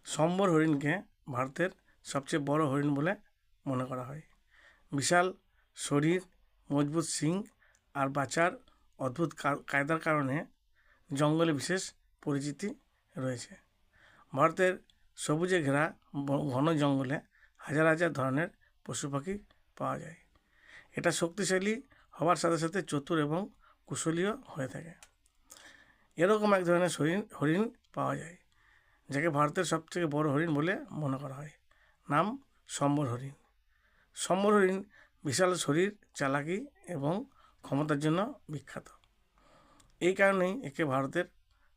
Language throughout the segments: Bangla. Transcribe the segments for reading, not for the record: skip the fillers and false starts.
সম্বর হরিণকে ভারতের সবচেয়ে বড় হরিণ বলে মনে করা হয়। বিশাল শরীর, মজবুত শিং আর বাঁচার অদ্ভুত কায়দার কারণে জঙ্গলে বিশেষ পরিচিতি রয়েছে। ভারতের সবুজে ঘেরা ঘন জঙ্গলে হাজার হাজার ধরনের পশু পাখি পাওয়া যায়। এটা শক্তিশালী হওয়ার সাথে সাথে চতুর এবং কুশলীয় হয়ে থাকে। এরকম এক ধরনের হরিণ পাওয়া যায় যাকে ভারতের সবথেকে বড় হরিণ বলে মনে করা হয়। নাম সম্বর হরিণ। সম্বর হরিণ বিশাল শরীর, চালাকি এবং ক্ষমতার জন্য বিখ্যাত। এই কারণেই একে ভারতের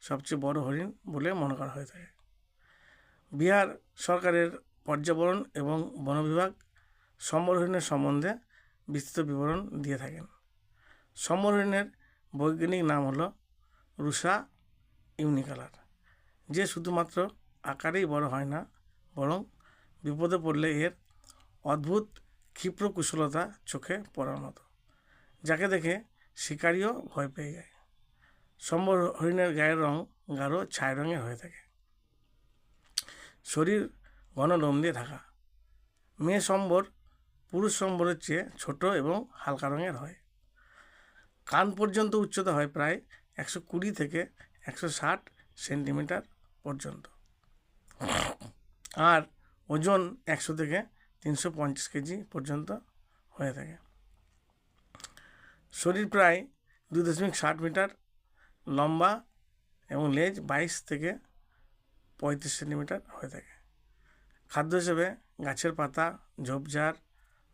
সবচেয়ে বড় হরিণ বলে মনে করা হয়ে থাকে। বিহার সরকারের পর্যাবরণ এবং বন বিভাগ সম্বর হরিণের সম্বন্ধে বিস্তৃত বিবরণ দিয়ে থাকেন। সম্বর হরিণের বৈজ্ঞানিক নাম হলো রুসা ইউনিকালার, যে শুধুমাত্র আকারেই বড় হয় না, বরং বিপদে পড়লে এর অদ্ভুত ক্ষিপ্র কুশলতা চোখে পড়ার মতো, যাকে দেখে শিকারিও ভয় পেয়ে যায়। সম্বর হরিণের গায়ের রং গাঢ় ছাই রঙের হয়ে থাকে। শরীর ঘন লোম দিয়ে ঢাকা। মেয়ে সম্বর পুরুষ সম্বরের চেয়ে ছোট এবং হালকা রঙের হয়। কান পর্যন্ত উচ্চতা হয় প্রায় 120 থেকে 160 সেন্টিমিটার পর্যন্ত, আর ওজন 100 থেকে 350 কেজি পর্যন্ত হয়ে থাকে। শরীর প্রায় 2.60 মিটার লম্বা এবং লেজ 22 থেকে 35 সেন্টিমিটার হয়ে থাকে। খাদ্য হিসেবে গাছের পাতা, ঝোপঝাড়,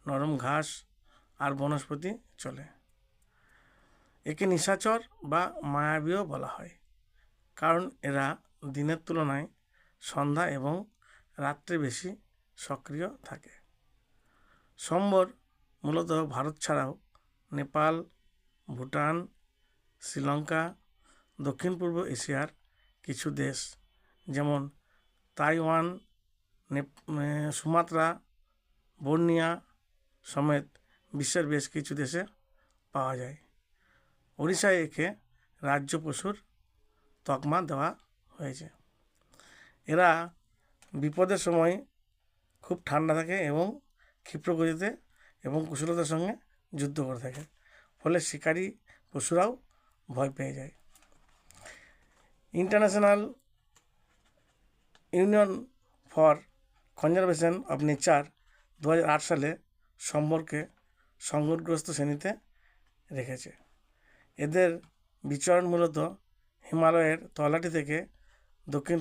নরম ঘাস আর বনস্পতি চলে। একে নিশাচর বা মায়াবীও বলা হয়, কারণ এরা দিনের তুলনায় সন্ধ্যা এবং রাত্রে বেশি সক্রিয় থাকে। সম্বর মূলত ভারত ছাড়াও নেপাল, ভুটান, শ্রীলঙ্কা, দক্ষিণ পূর্ব এশিয়ার কিছু দেশ যেমন তাইওয়ান, সুমাত্রা, বর্নিয়া সমেত বিশ্বের বেশ কিছু দেশে পাওয়া যায়। ওড়িশায় একে রাজ্য পশুর তকমা দেওয়া হয়েছে। এরা বিপদের সময় খুব ঠান্ডা থাকে এবং ক্ষিপ্র গতিতে এবং কুশলতার সঙ্গে যুদ্ধ করে থাকে, ফলে শিকারী পশুরাও ভয় পেয়ে যায়। International union for conservation of nature 2008 সালে সম্বরকে সংকটগ্রস্ত শ্রেণীতে রেখেছে। এদের বিচরণ মূলত হিমালয়ের তলাটি থেকে দক্ষিণ